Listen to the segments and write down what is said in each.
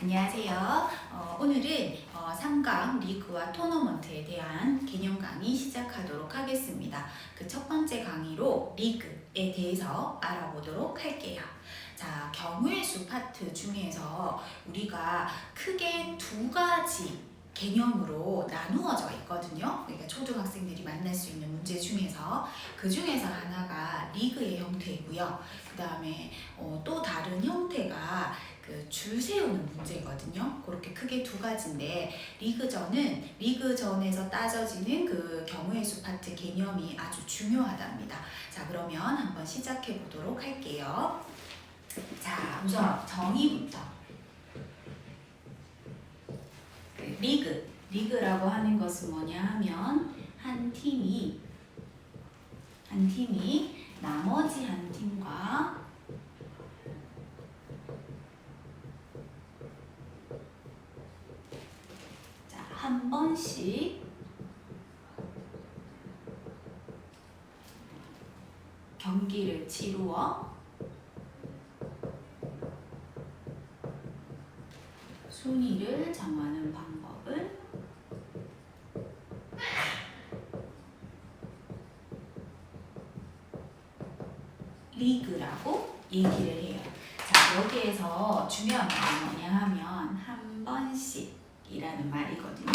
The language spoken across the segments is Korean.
안녕하세요. 오늘은 3강 리그와 토너먼트에 대한 개념 강의 시작하도록 하겠습니다. 그 첫 번째 강의로 리그에 대해서 알아보도록 할게요. 자, 경우의 수 파트 중에서 우리가 크게 두 가지 개념으로 나누어져 있거든요. 그러니까 초등학생들이 만날 수 있는 문제 중에서 그 중에서 하나가 리그의 형태이고요. 그 다음에 또 다른 형태가 그 줄 세우는 문제거든요. 그렇게 크게 두 가지인데 리그전에서 따져지는 그 경우의 수 파트 개념이 아주 중요하답니다. 자, 그러면 한번 시작해 보도록 할게요. 자, 우선 정의부터. 리그라고 하는 것은 뭐냐 하면 한 팀이 나머지 한 팀과 한 번씩 경기를 치루어 순위를 정하는 방법을 리그라고 얘기를 해요. 자, 여기에서 중요한 말이 뭐냐 하면 한 번씩이라는 말이거든요.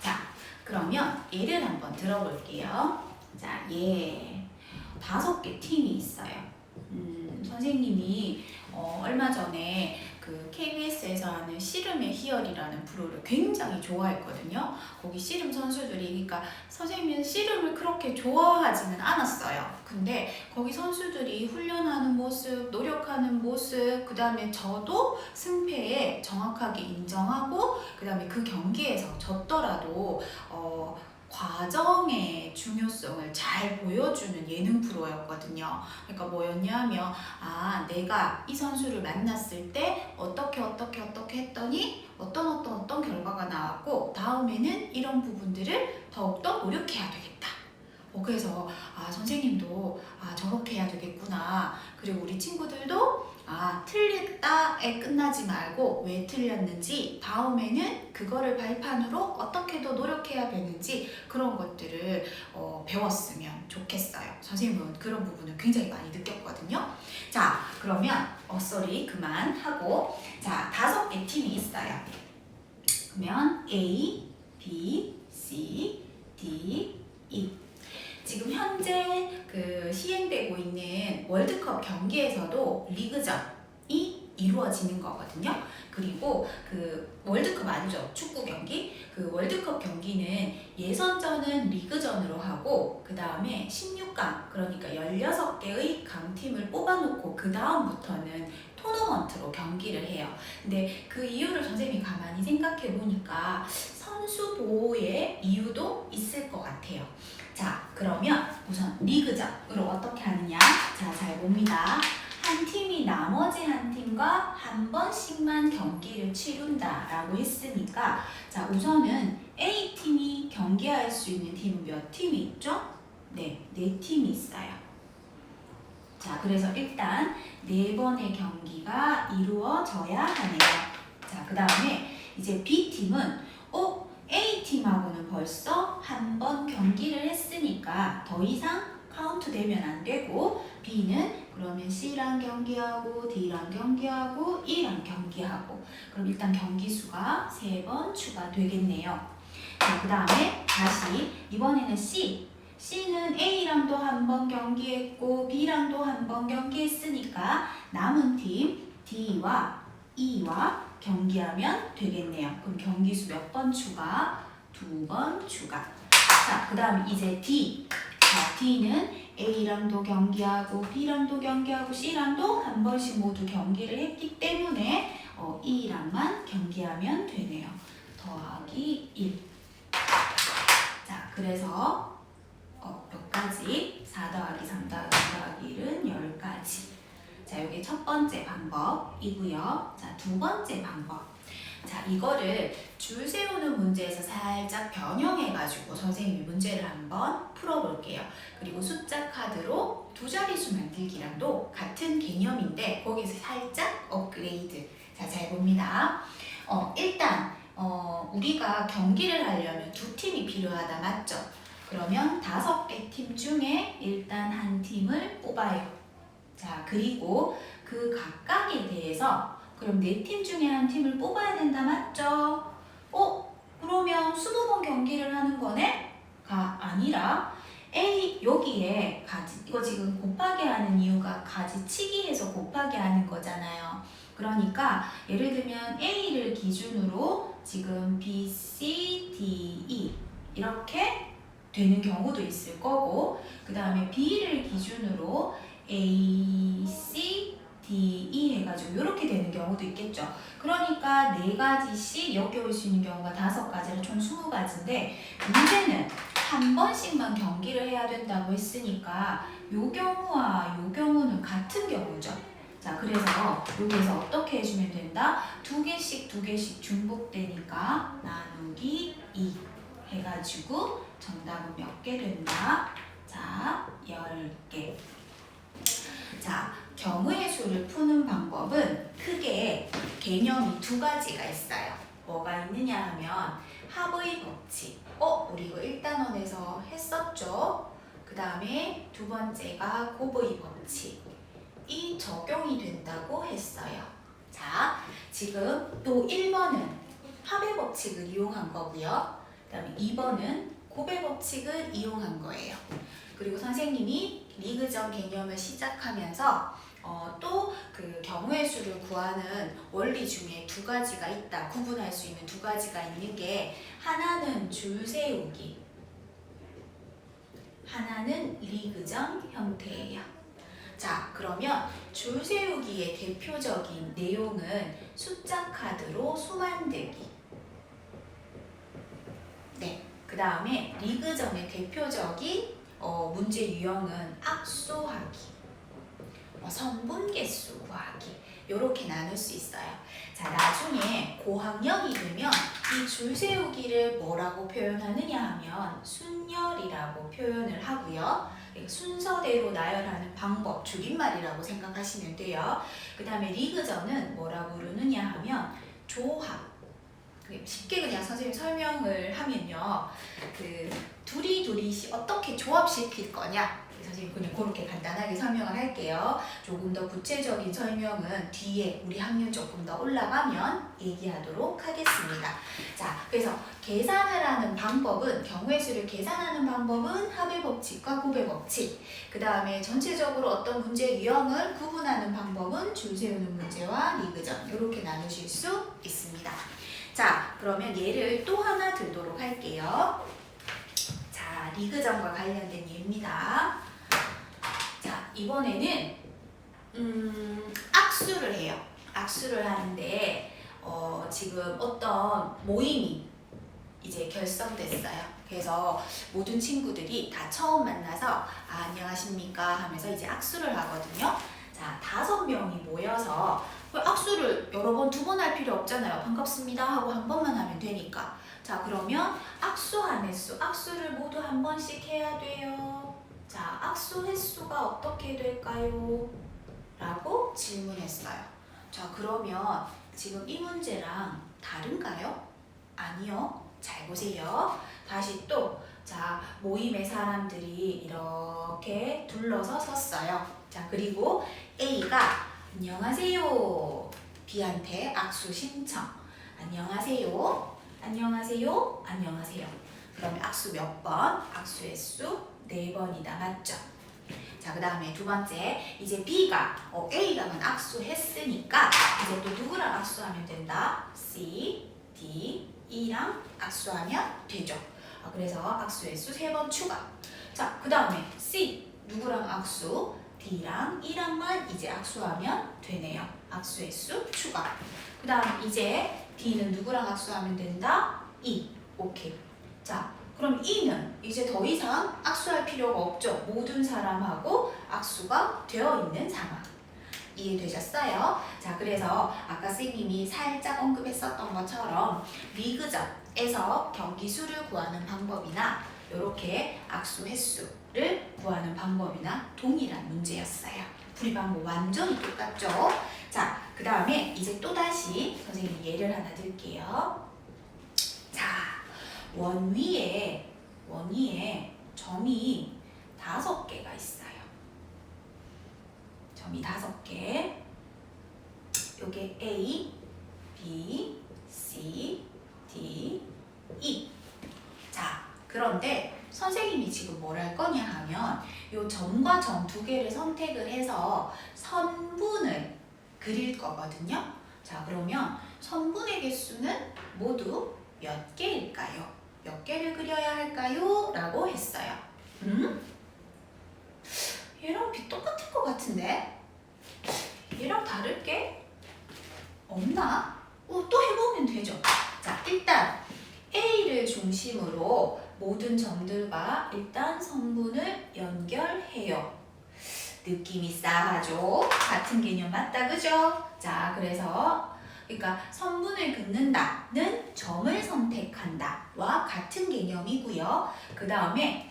자, 그러면 예를 한번 들어볼게요. 자, 5개 팀이 있어요. 선생님이 얼마 전에 그 KBS에서 하는 씨름의 희열이라는 프로를 굉장히 좋아했거든요. 거기 씨름 선수들이, 그러니까 선생님은 씨름을 그렇게 좋아하지는 않았어요. 근데 거기 선수들이 훈련하는 모습, 노력하는 모습, 그 다음에 저도 승패에 정확하게 인정하고, 그 다음에 그 경기에서 졌더라도 과정의 중요성을 잘 보여주는 예능 프로였거든요. 그러니까 뭐였냐면, 내가 이 선수를 만났을 때 어떻게 했더니 어떤 결과가 나왔고, 다음에는 이런 부분들을 더욱더 노력해야 되겠다. 그래서 선생님도 저렇게 해야 되겠구나. 그리고 우리 친구들도 틀렸다에 끝나지 말고 왜 틀렸는지, 다음에는 그거를 발판으로 어떻게 더 노력해야 되는지 그런 것들을 배웠으면 좋겠어요. 선생님은 그런 부분을 굉장히 많이 느꼈거든요. 자, 그러면 헛소리 그만하고, 자, 5개 팀이 있어요. 그러면 A, B, C, D, E. 지금 현재 그 시행되고 있는 월드컵 경기에서도 리그전이 이루어지는 거거든요. 그리고 그 월드컵 아니죠. 축구 경기. 그 월드컵 경기는 예선전은 리그전으로 하고, 그 다음에 16강, 그러니까 16개의 강팀을 뽑아놓고 그 다음부터는 토너먼트로 경기를 해요. 근데 그 이유를 선생님이 가만히 생각해 보니까 선수 보호의 이유도 있을 것 같아요. 자, 그러면 우선 리그전으로 어떻게 하느냐? 자, 잘 봅니다. 한 팀이 나머지 한 팀과 한 번씩만 경기를 치룬다라고 했으니까, 자, 우선은 A팀이 경기할 수 있는 팀은 몇 팀이 있죠? 네, 4팀이 있어요. 자, 그래서 일단 4번의 경기가 이루어져야 하네요. 자, 그 다음에 이제 B팀은 A팀하고는 벌써 한 번 경기를 했으니까 더 이상 카운트 되면 안 되고, B는 그러면 C랑 경기하고 D랑 경기하고 E랑 경기하고, 그럼 일단 경기 수가 3번 추가되겠네요. 자, 그 다음에 다시 이번에는 C는 A랑도 한 번 경기했고 B랑도 한 번 경기했으니까 남은 팀 D와 E와 경기하면 되겠네요. 그럼 경기수 몇 번 추가? 2번 추가. 자, 그 다음에 이제 D. 자, D는 A랑도 경기하고 B랑도 경기하고 C랑도 한 번씩 모두 경기를 했기 때문에 E랑만 경기하면 되네요. 더하기 1. 자, 그래서 몇 가지? 4 더하기 3 더하기 2 더하기 1은 10가지. 자, 이게 첫 번째 방법이고요. 자, 두 번째 방법. 자, 이거를 줄 세우는 문제에서 살짝 변형해가지고 선생님이 문제를 한번 풀어볼게요. 그리고 숫자 카드로 2자릿수 만들기랑도 같은 개념인데 거기서 살짝 업그레이드. 자, 잘 봅니다. 일단 우리가 경기를 하려면 두 팀이 필요하다, 맞죠? 그러면 5개 팀 중에 일단 한 팀을 뽑아요. 자, 그리고 그 각각에 대해서 그럼 4팀 중에 한 팀을 뽑아야 된다, 맞죠? 그러면 20번 경기를 하는 거네? 가 아니라 여기에 이거 지금 곱하기 하는 이유가 가지치기 해서 곱하기 하는 거잖아요. 그러니까 예를 들면 A를 기준으로 지금 B, C, D, E 이렇게 되는 경우도 있을 거고, 그 다음에 B를 기준으로 A, C, D, E 해가지고 이렇게 되는 경우도 있겠죠. 그러니까 4가지씩 여기 올 수 있는 경우가 5가지라 총 20가지인데, 문제는 한 번씩만 경기를 해야 된다고 했으니까 요 경우와 요 경우는 같은 경우죠. 자, 그래서 여기에서 어떻게 해주면 된다? 2개씩 중복되니까 나누기 2 해가지고 정답은 몇 개 된다? 자, 10개. 자, 경우의 수를 푸는 방법은 크게 개념이 2가지가 있어요. 뭐가 있느냐 하면 합의 법칙. 우리 이거 1단원에서 했었죠? 그 다음에 2번째가 곱의 법칙. 이 적용이 된다고 했어요. 자, 지금 또 1번은 합의 법칙을 이용한 거고요. 그 다음에 2번은 곱의 법칙을 이용한 거예요. 그리고 선생님이 리그전 개념을 시작하면서 또 그 경우의 수를 구하는 원리 중에 2가지가 있다. 구분할 수 있는 2가지가 있는 게, 하나는 줄 세우기, 하나는 리그전 형태예요. 자, 그러면 줄 세우기의 대표적인 내용은 숫자 카드로 수 만들기. 네, 그 다음에 리그전의 대표적인 문제 유형은 악수하기, 선분계수 구하기, 이렇게 나눌 수 있어요. 자, 나중에 고학년이 되면 이 줄 세우기를 뭐라고 표현하느냐 하면 순열이라고 표현을 하고요. 순서대로 나열하는 방법, 줄임말이라고 생각하시면 돼요. 그 다음에 리그전은 뭐라고 부르느냐 하면 조합. 쉽게 그냥 선생님 설명을 하면요, 그 둘이씩 어떻게 조합시킬 거냐, 선생님 그냥 그렇게 간단하게 설명을 할게요. 조금 더 구체적인 설명은 뒤에 우리 학년 조금 더 올라가면 얘기하도록 하겠습니다. 자, 그래서 계산을 하는 방법은, 경우의 수를 계산하는 방법은 합의 법칙과 곱의 법칙, 그 다음에 전체적으로 어떤 문제 유형을 구분하는 방법은 줄 세우는 문제와 리그전, 이렇게 나누실 수 있습니다. 자, 그러면 예를 또 하나 들도록 할게요. 자, 리그전과 관련된 예입니다. 자, 이번에는 악수를 해요. 악수를 하는데 지금 어떤 모임이 이제 결성됐어요. 그래서 모든 친구들이 다 처음 만나서 안녕하십니까 하면서 이제 악수를 하거든요. 자, 5명이 모여서 악수를 여러 번, 2번 할 필요 없잖아요. 반갑습니다 하고 한 번만 하면 되니까. 자, 그러면 악수한 횟수, 악수를 모두 한 번씩 해야 돼요. 자, 악수 횟수가 어떻게 될까요? 라고 질문했어요. 자, 그러면 지금 이 문제랑 다른가요? 아니요. 잘 보세요. 다시 또, 자, 모임의 사람들이 이렇게 둘러서 섰어요. 자, 그리고 A가 안녕하세요. B한테 악수 신청. 안녕하세요. 안녕하세요. 안녕하세요. 그러면 악수 몇 번? 악수 횟수 4번이다. 맞죠? 자, 그 다음에 2번째, 이제 B가 A랑은 악수했으니까 이제 또 누구랑 악수하면 된다? C, D, E랑 악수하면 되죠. 그래서 악수 횟수 3번 추가. 자, 그 다음에 C, 누구랑 악수? D랑 E랑만 이제 악수하면 되네요. 악수 횟수 추가. 그 다음 이제 D는 누구랑 악수하면 된다? E. 오케이. 자, 그럼 E는 이제 더 이상 악수할 필요가 없죠. 모든 사람하고 악수가 되어 있는 상황. 이해되셨어요? 자, 그래서 아까 선생님이 살짝 언급했었던 것처럼 리그전에서 경기 수를 구하는 방법이나 이렇게 악수 횟수를 구하는 방법이나 동일한 문제였어요. 풀이 방법 완전히 똑같죠? 자, 그 다음에 이제 또다시 선생님이 예를 하나 들게요. 자, 원 위에 점이 5개가 있어요. 점이 5개. 요게 A, B, C, D, E. 자, 그런데 선생님이 지금 뭘 할 거냐 하면 요 점과 점 2개를 선택을 해서 선분을 그릴 거거든요. 자, 그러면 선분의 개수는 모두 몇 개일까요? 몇 개를 그려야 할까요? 라고 했어요. 얘랑 B 똑같을 것 같은데? 얘랑 다를 게 없나? 또 해보면 되죠. 자, 일단 A를 중심으로 모든 점들과 일단 선분을 연결해요. 느낌이 싸하죠? 같은 개념 맞다, 그죠? 자, 그러니까 선분을 긋는다는 점을 선택한다와 같은 개념이고요. 그 다음에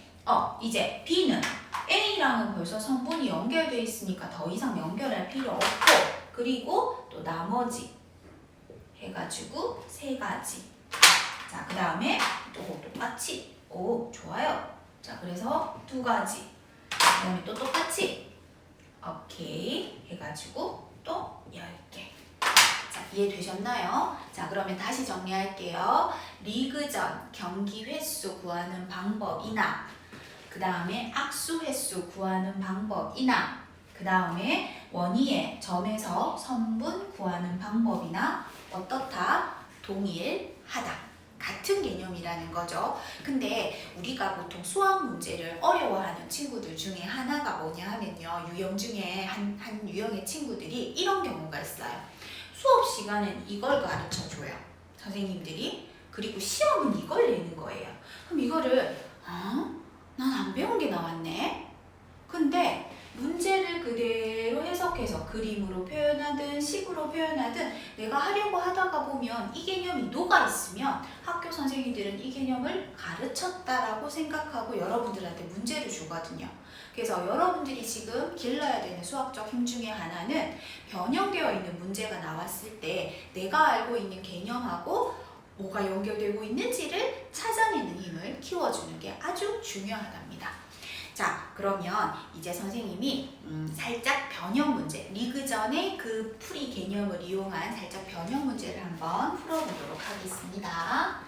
이제 B는 A랑은 벌써 선분이 연결되어 있으니까 더 이상 연결할 필요 없고, 그리고 또 나머지 해가지고 3가지. 자, 그 다음에 또 똑같이. 오, 좋아요. 자, 그래서 2가지. 그 다음에 또 똑같이. 오케이. 해가지고 또 10개. 자, 이해되셨나요? 자, 그러면 다시 정리할게요. 리그전 경기 횟수 구하는 방법이나, 그 다음에 악수 횟수 구하는 방법이나, 그 다음에 원위의 점에서 선분 구하는 방법이나 어떻다? 동일하다. 같은 개념이라는 거죠. 근데 우리가 보통 수학 문제를 어려워하는 친구들 중에 하나가 뭐냐 하면요. 유형 중에 한 유형의 친구들이 이런 경우가 있어요. 수업 시간엔 이걸 가르쳐줘요. 선생님들이. 그리고 시험은 이걸 내는 거예요. 그럼 이거를 난 안 배운 게 나왔네? 근데 문제를 그대로 해석해서 그림으로 표현하든 식으로 표현하든 내가 하려고 하다가 보면 이 개념이 녹아있으면 학교 선생님들은 이 개념을 가르쳤다라고 생각하고 여러분들한테 문제를 주거든요. 그래서 여러분들이 지금 길러야 되는 수학적 힘 중에 하나는 변형되어 있는 문제가 나왔을 때 내가 알고 있는 개념하고 뭐가 연결되고 있는지를 찾아내는 힘을 키워주는 게 아주 중요하답니다. 자, 그러면 이제 선생님이 살짝 변형 문제, 리그전의 그 풀이 개념을 이용한 살짝 변형 문제를 한번 풀어보도록 하겠습니다. 자,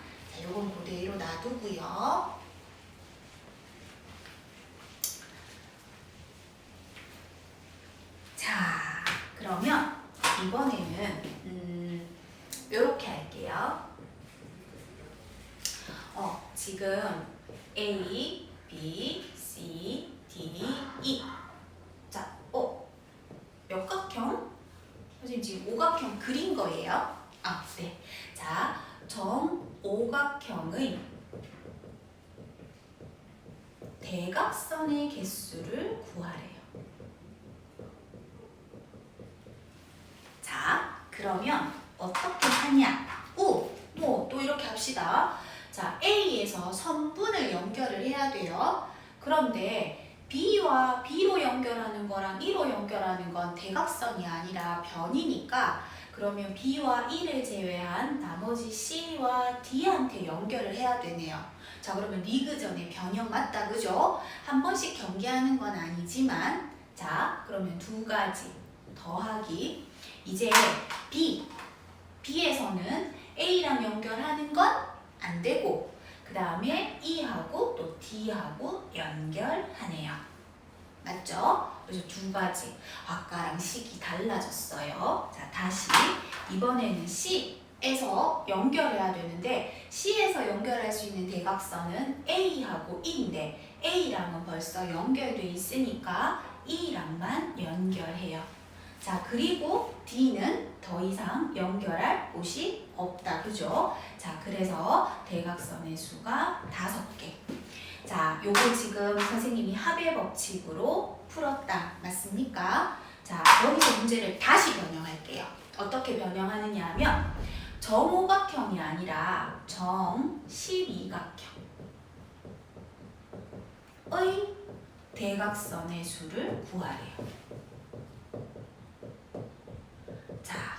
요건 그대로 놔두고요. 자, 그러면 이번에는 요렇게 할게요. 지금 A, B, C, D, E. 자, 역각형? 선생님 지금 오각형 그린 거예요? 네. 자, 정오각형의 대각선의 개수를 구하래요. 자, 그러면 어떻게 하냐? 또 이렇게 합시다. 자, A에서 선분을 연결을 해야 돼요. 그런데 B와 B로 연결하는 거랑 E로 연결하는 건 대각선이 아니라 변이니까 그러면 B와 E를 제외한 나머지 C와 D한테 연결을 해야 되네요. 자, 그러면 리그전의 변형 맞다, 그죠? 한 번씩 경계하는 건 아니지만 자, 그러면 2가지 더하기. 이제 B에서는 A랑 연결하는 건 안 되고 그 다음에 E하고 또 D하고 연결하네요. 맞죠? 그래서 2가지. 아까랑 식이 달라졌어요. 자, 다시 이번에는 C에서 연결해야 되는데 C에서 연결할 수 있는 대각선은 A하고 E인데 A랑은 벌써 연결돼 있으니까 E랑만 연결해요. 자, 그리고 D는 더 이상 연결할 곳이 없다. 그죠? 자, 그래서 대각선의 수가 5개. 자, 요거 지금 선생님이 합의 법칙으로 풀었다. 맞습니까? 자, 여기서 문제를 다시 변형할게요. 어떻게 변형하느냐 하면 정오각형이 아니라 정12각형의 대각선의 수를 구하래요. 자,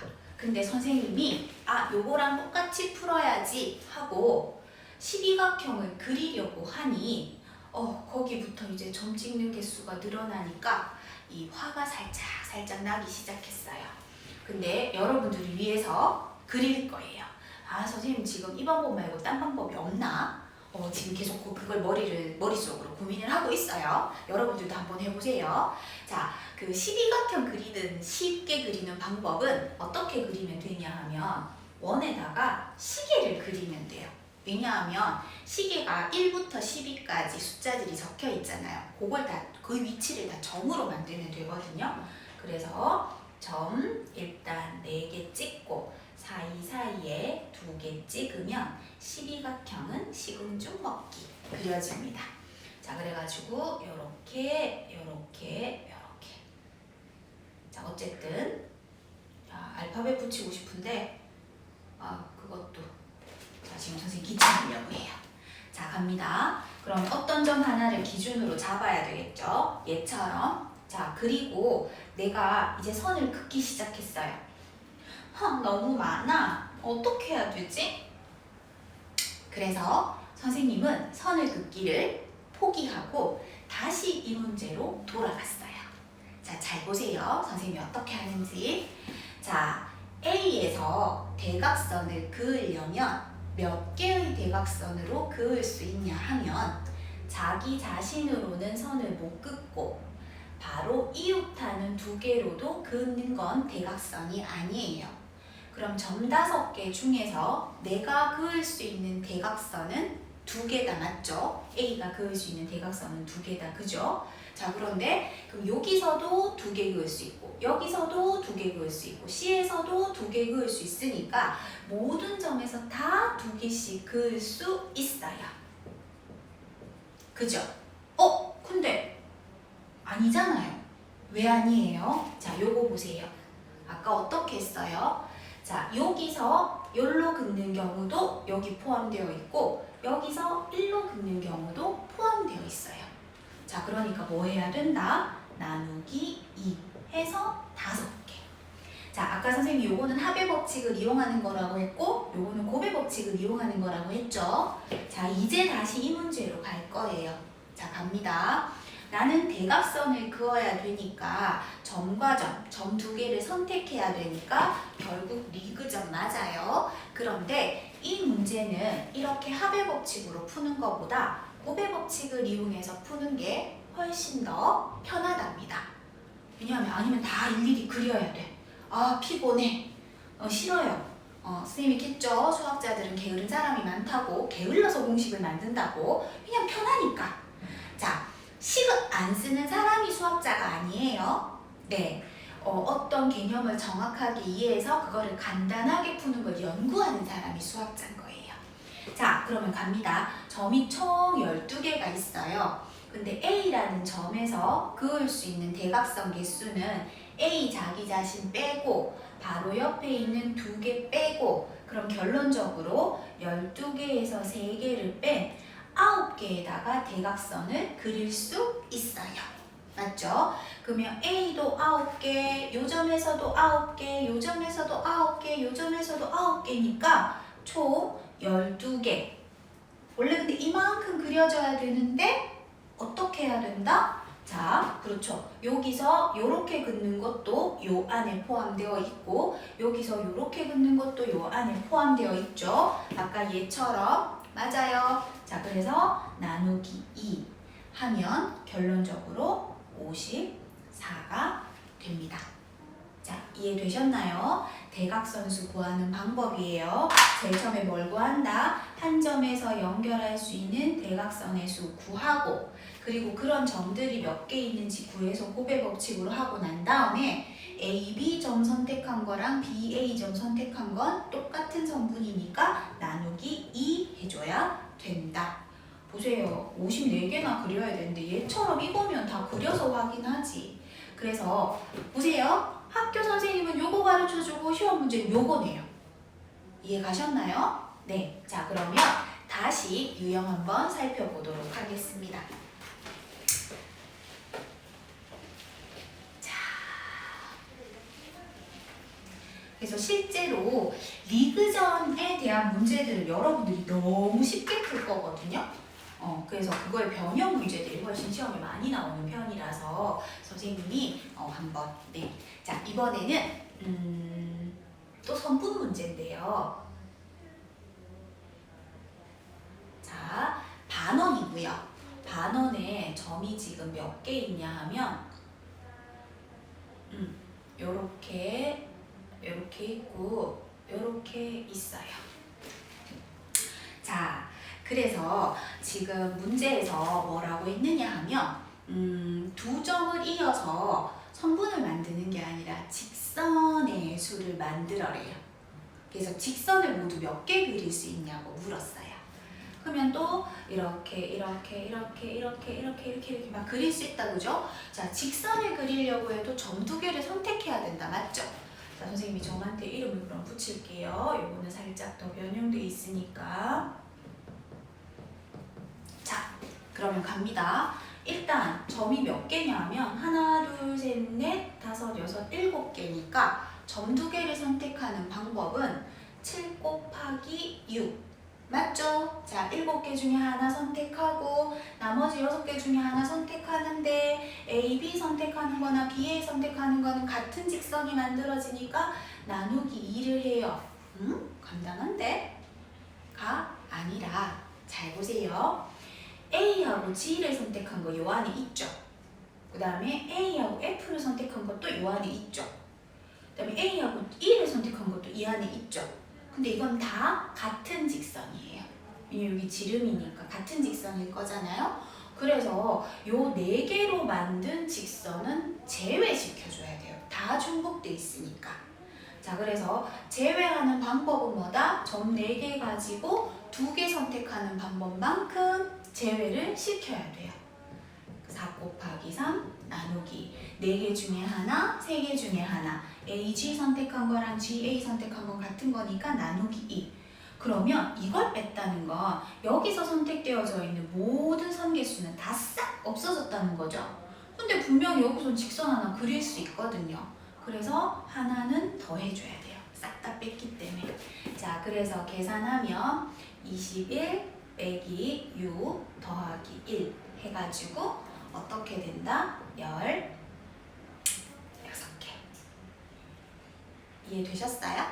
근데 선생님이 요거랑 똑같이 풀어야지 하고 12각형을 그리려고 하니 거기부터 이제 점 찍는 개수가 늘어나니까 이 화가 살짝 나기 시작했어요. 근데 여러분들을 위해서 그릴 거예요. 선생님 지금 이 방법 말고 딴 방법이 없나? 지금 계속 그걸 머릿속으로 고민을 하고 있어요. 여러분들도 한번 해보세요. 자, 그 12각형 그리는 쉽게 그리는 방법은 어떻게 그리면 되냐 하면 원에다가 시계를 그리면 돼요. 왜냐하면 시계가 1부터 12까지 숫자들이 적혀 있잖아요. 그 위치를 다 점으로 만들면 되거든요. 그래서 점 일단 4개 찍고 사이사이에 2개 찍으면 12각형은 식은 죽 먹기 그려집니다. 자, 그래가지고 요렇게 자, 어쨌든 알파벳 붙이고 싶은데 그것도 지금 선생님 귀찮으려고 해요. 자, 갑니다. 그럼 어떤 점 하나를 기준으로 잡아야 되겠죠? 얘처럼. 자, 그리고 내가 이제 선을 긋기 시작했어요. 너무 많아. 어떻게 해야 되지? 그래서 선생님은 선을 긋기를 포기하고 다시 이 문제로 돌아갔어요. 자, 잘 보세요. 선생님이 어떻게 하는지. 자, A에서 대각선을 그으려면 몇 개의 대각선으로 그을 수 있냐 하면 자기 자신으로는 선을 못 긋고 바로 이웃하는 2개로도 그는 건 대각선이 아니에요. 그럼 점 5개 중에서 내가 그을 수 있는 대각선은 2개다, 맞죠? A가 그을 수 있는 대각선은 2개다, 그죠? 자, 그런데 그럼 여기서도 2개 그을 수 있고 여기서도 2개 그을 수 있고 C에서도 2개 그을 수 있으니까 모든 점에서 다 2개씩 그을 수 있어요. 그죠? 근데 아니잖아요. 왜 아니에요? 자, 요거 보세요. 아까 어떻게 했어요? 자, 여기서 열로 긋는 경우도 여기 포함되어 있고 여기서 1로 긋는 경우도 포함되어 있어요. 자, 그러니까 뭐 해야 된다? 나누기 2 해서 5개. 자, 아까 선생님이 요거는 합의 법칙을 이용하는 거라고 했고 요거는 곱의 법칙을 이용하는 거라고 했죠. 자, 이제 다시 이 문제로 갈 거예요. 자, 갑니다. 나는 대각선을 그어야 되니까 점과 점 2개를 선택해야 되니까 결국 리그점 맞아요. 그런데 이 문제는 이렇게 합의 법칙으로 푸는 것보다 곱의 법칙을 이용해서 푸는 게 훨씬 더 편하답니다. 왜냐하면 아니면 다 일일이 그려야 돼. 피곤해. 싫어요. 선생님이 겠죠? 수학자들은 게으른 사람이 많다고, 게을러서 공식을 만든다고. 그냥 편하니까. 자, 식을 안 쓰는 사람이 수학자가 아니에요. 네. 어떤 개념을 정확하게 이해해서 그거를 간단하게 푸는 걸 연구하는 사람이 수학자인 거예요. 자, 그러면 갑니다. 점이 총 12개가 있어요. 근데 A라는 점에서 그을 수 있는 대각선 개수는 A 자기 자신 빼고 바로 옆에 있는 2개 빼고 그럼 결론적으로 12개에서 3개를 뺀 9개에다가 대각선을 그릴 수 있어요. 맞죠? 그러면 A도 9개, 요 점에서도 9개, 요 점에서도 9개, 요 점에서도 9개니까 총 12개. 원래 근데 이만큼 그려져야 되는데 어떻게 해야 된다? 자, 그렇죠. 여기서 요렇게 긋는 것도 요 안에 포함되어 있고 여기서 요렇게 긋는 것도 요 안에 포함되어 있죠. 아까 얘처럼. 맞아요. 자, 그래서 나누기 2 하면 결론적으로 54가 됩니다. 자, 이해되셨나요? 대각선수 구하는 방법이에요. 제일 처음에 뭘 구한다? 한 점에서 연결할 수 있는 대각선의 수 구하고 그리고 그런 점들이 몇 개 있는지 구해서 곱의 법칙으로 하고 난 다음에 A, B 점 선택한 거랑 B, A 점 선택한 건 똑같은 성분이니까 나누기 2 해줘야 된다. 보세요. 54개나 그려야 되는데 얘처럼 이거면 다 그려서 확인하지. 그래서 보세요. 학교 선생님은 요거 가르쳐주고 시험 문제는 요거 내요. 이해 가셨나요? 네. 자, 그러면 다시 유형 한번 살펴보도록 하겠습니다. 자, 그래서 실제로 리그전에 대한 문제들을 여러분들이 너무 쉽게 풀 거거든요. 그래서 그거의 변형 문제들이 훨씬 시험에 많이 나오는 편이라서 선생님이 한번 자 이번에는 또 선분 문제인데요. 자 반원이고요. 반원에 점이 지금 몇 개 있냐 하면 요렇게 있고 요렇게 있어요. 자 그래서 지금 문제에서 뭐라고 했느냐 하면 두 점을 이어서 선분을 만드는 게 아니라 직선의 수를 만들어래요. 그래서 직선을 모두 몇 개 그릴 수 있냐고 물었어요. 그러면 또 이렇게 막 그릴 수 있다 그죠? 자 직선을 그리려고 해도 점 두 개를 선택해야 된다 맞죠? 자 선생님이 점한테 이름을 그럼 붙일게요. 요거는 살짝 더 변형돼 있으니까. 자 그러면 갑니다. 일단 점이 몇 개냐면 하나 둘 셋 넷 다섯 여섯 일곱 개니까 점 두 개를 선택하는 방법은 7 곱하기 6 맞죠? 자, 7개 중에 하나 선택하고 나머지 6개 중에 하나 선택하는데 A, B 선택하는 거나 B, A 선택하는 거는 같은 직선이 만들어지니까 나누기 2를 해요. 간단한데? 가 아니라 잘 보세요. A하고 G를 선택한 거 요 안에 있죠? 그 다음에 A하고 F를 선택한 것도 요 안에 있죠? 그 다음에 A하고 E를 선택한 것도 이 안에 있죠? 근데 이건 다 같은 직선이에요. 여기 지름이니까 같은 직선일 거잖아요. 그래서 요 4개로 만든 직선은 제외시켜줘야 돼요. 다 중복돼 있으니까. 자, 그래서 제외하는 방법은 뭐다? 점 4개 가지고 2개 선택하는 방법만큼 제외를 시켜야 돼요. 4 곱하기 3 나누기 4개 중에 하나, 3개 중에 하나 AG 선택한 거랑 GA 선택한 건 같은 거니까 나누기 2 그러면 이걸 뺐다는 건 여기서 선택되어져 있는 모든 선계수는 다 싹 없어졌다는 거죠. 근데 분명히 여기서 직선 하나 그릴 수 있거든요. 그래서 하나는 더 해줘야 돼요. 싹 다 뺐기 때문에. 자, 그래서 계산하면 21 빼기 6 더하기 1 해가지고 어떻게 된다? 16개. 이해되셨어요?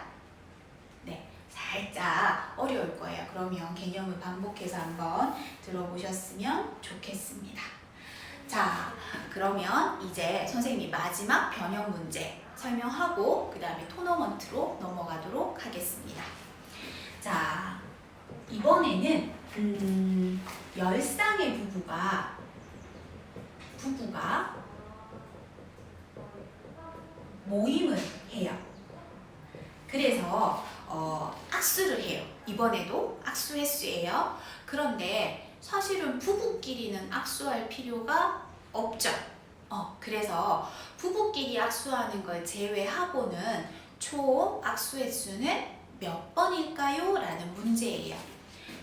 네, 살짝 어려울 거예요. 그러면 개념을 반복해서 한번 들어보셨으면 좋겠습니다. 자, 그러면 이제 선생님이 마지막 변형 문제 설명하고 그 다음에 토너먼트로 넘어가도록 하겠습니다. 자, 이번에는 열쌍의 부부가 모임을 해요. 그래서 악수를 해요. 이번에도 악수 횟수예요. 그런데 사실은 부부끼리는 악수할 필요가 없죠. 그래서 부부끼리 악수하는 걸 제외하고는 총 악수 횟수는 몇 번일까요? 라는 문제예요.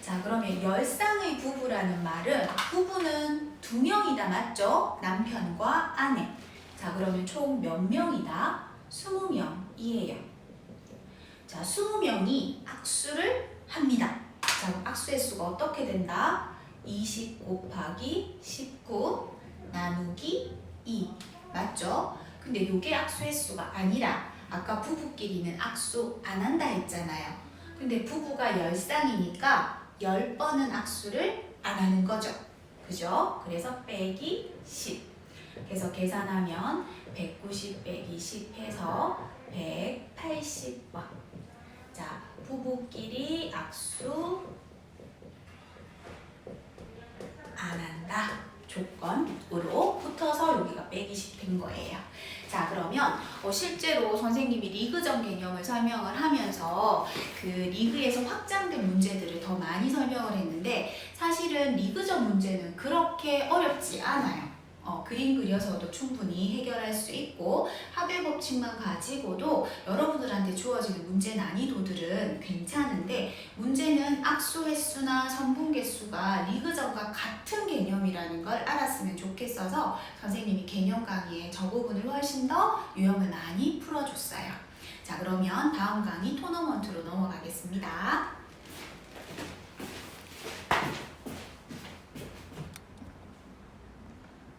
자, 그러면 열쌍의 부부라는 말은 부부는 2명이다 맞죠? 남편과 아내. 자, 그러면 총 몇 명이다? 20명이에요. 자, 20명이 악수를 합니다. 자, 악수 횟수가 어떻게 된다? 20 곱하기 19 나누기 2 맞죠? 근데 이게 악수 횟수가 아니라 아까 부부끼리는 악수 안 한다 했잖아요. 근데 부부가 열쌍이니까 10번은 악수를 안 하는 거죠. 그죠? 그래서 빼기 10. 그래서 계산하면 190 빼기 10 해서 180번. 자, 부부끼리 악수 안 한다. 조건으로 붙어서 여기가 빼기 10인 거예요. 자, 그러면 실제로 선생님이 리그전 개념을 설명을 하면서 그 리그에서 확장된 문제들을 더 많이 설명을 했는데 사실은 리그전 문제는 그렇게 어렵지 않아요. 그림 그려서도 충분히 해결할 수 있고 합의 법칙만 가지고도 여러분들한테 주어지는 문제 난이도들은 괜찮은데 문제는 악수 횟수나 선분 개수가 리그전과 같은 개념이라는 걸 알았으면 좋겠어서 선생님이 개념 강의에 저 부분을 훨씬 더 유형을 많이 풀어줬어요. 자, 자, 그러면 다음 강의 토너먼트로 넘어가겠습니다.